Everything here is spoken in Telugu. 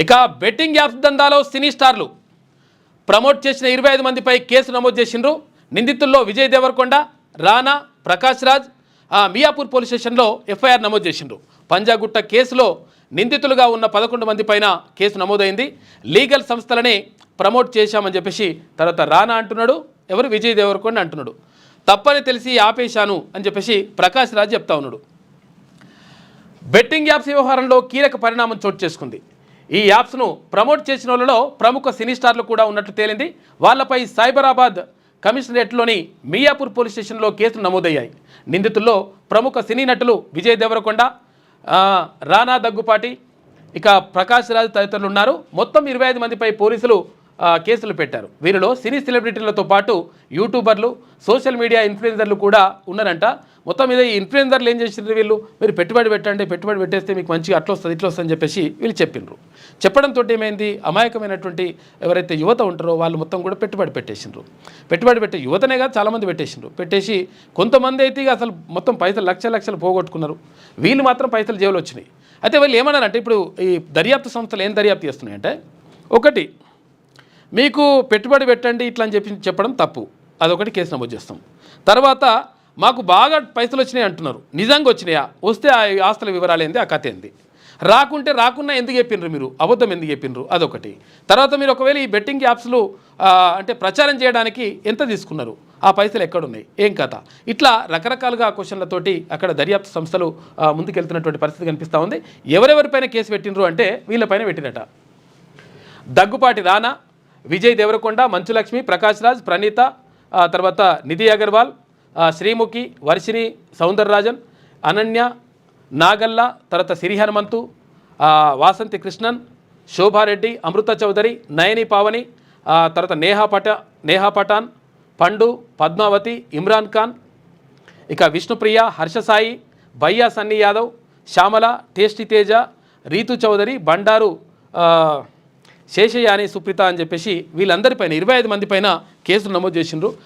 ఇక బెట్టింగ్ యాప్స్ దందాలో సినీ స్టార్లు ప్రమోట్ చేసిన 25 మందిపై కేసు నమోదు చేసిండ్రు. నిందితుల్లో విజయ్ దేవరకొండ, రానా, ప్రకాష్ రాజ్ మియాపూర్ పోలీస్ స్టేషన్లో ఎఫ్ఐఆర్ నమోదు చేసిండ్రు. పంజాగుట్ట కేసులో నిందితులుగా ఉన్న 11 మంది పైన కేసు నమోదైంది. లీగల్ సంస్థలనే ప్రమోట్ చేశామని చెప్పేసి తర్వాత రానా అంటున్నాడు, ఎవరు విజయ్ దేవరకొండ అంటున్నాడు. తప్పని తెలిసి ఆపేశాను అని చెప్పేసి ప్రకాష్ రాజ్ చెప్తా ఉన్నాడు. బెట్టింగ్ యాప్స్ వ్యవహారంలో కీలక పరిణామం చోటు చేసుకుంది. ఈ యాప్స్ను ప్రమోట్ చేసిన వాళ్ళలో ప్రముఖ సినీ స్టార్లు కూడా ఉన్నట్లు తేలింది. వాళ్లపై సైబరాబాద్ కమిషనరేట్లోని మియాపూర్ పోలీస్ స్టేషన్లో కేసులు నమోదయ్యాయి. నిందితుల్లో ప్రముఖ సినీ నటులు విజయ్ దేవరకొండ, రానా దగ్గుపాటి, ఇక ప్రకాష్ రాజ్ తదితరులు ఉన్నారు. మొత్తం 25 మందిపై పోలీసులు కేసులు పెట్టారు. వీరిలో సినీ సెలబ్రిటీలతో పాటు యూట్యూబర్లు, సోషల్ మీడియా ఇన్ఫ్లుయెన్సర్లు కూడా ఉన్నారంట. మొత్తం మీద ఈ ఇన్ఫ్లుయెన్సర్లు ఏం చేసిండ్రు, వీళ్ళు మీరు పెట్టుబడి పెట్టండి, పెట్టుబడి పెట్టేస్తే మీకు మంచిగా అట్లా వస్తుంది ఇట్లా వస్తుందని చెప్పేసి వీళ్ళు చెప్పిండ్రు. చెప్పడంతో ఏమైంది, అమాయకమైనటువంటి ఎవరైతే యువత ఉంటారో వాళ్ళు మొత్తం కూడా పెట్టుబడి పెట్టేసిండ్రు. పెట్టుబడి పెట్టే యువతనే కాదు చాలామంది పెట్టేసిండ్రు. పెట్టేసి కొంతమంది అయితే ఇక అసలు మొత్తం పైసలు లక్షలు పోగొట్టుకున్నారు. వీళ్ళు మాత్రం పైసలు జేబులు వచ్చినాయి. అయితే వీళ్ళు ఏమన్నారంటే, ఇప్పుడు ఈ దర్యాప్తు సంస్థలు ఏం దర్యాప్తు చేస్తున్నాయంటే, ఒకటి మీకు పెట్టుబడి పెట్టండి ఇట్లా అని చెప్పడం తప్పు, అదొకటి కేసు నమోదు చేస్తాం. తర్వాత మాకు బాగా పైసలు వచ్చినాయి అంటున్నారు, నిజంగా వచ్చినాయా, వస్తే ఆ ఆస్తుల వివరాలు ఏంది, ఆ కథ ఏంది, రాకున్నా ఎందుకు చెప్పిండ్రు, మీరు అబద్ధం ఎందుకు చెప్పిండ్రు, అదొకటి. తర్వాత మీరు ఒకవేళ ఈ బెట్టింగ్ యాప్స్లు అంటే ప్రచారం చేయడానికి ఎంత తీసుకున్నారు, ఆ పైసలు ఎక్కడున్నాయి, ఏం కథ, ఇట్లా రకరకాలుగా క్వశ్చన్లతోటి అక్కడ దర్యాప్తు సంస్థలు ముందుకెళ్తున్నటువంటి పరిస్థితి కనిపిస్తూ ఉంది. ఎవరెవరిపైన కేసు పెట్టినరు అంటే వీళ్ళపైన పెట్టినట. దగ్గుపాటి రానా, విజయ్ దేవరకొండ, మంచులక్ష్మి, ప్రకాష్ రాజ్, ప్రణీత, తర్వాత నిధి అగర్వాల్, శ్రీముఖి, వర్షిణి, సౌందరరాజన్, అనన్య, నాగల్ల, తర్వాత సిరి హనుమంతు, వాసంతి కృష్ణన్, శోభారెడ్డి, అమృత చౌదరి, నయని పావని, తర్వాత నేహా పఠాన్, పండు, పద్మావతి, ఇమ్రాన్ ఖాన్, ఇక విష్ణుప్రియ, హర్షసాయి, భయ్యా సన్నీ యాదవ్, శ్యామల, టేస్టీ తేజ, రీతు చౌదరి, బండారు శేషయాని, సుప్రీత అని చెప్పేసి వీళ్ళందరిపైన 25 మంది పైన కేసులు నమోదు చేసిండ్రు.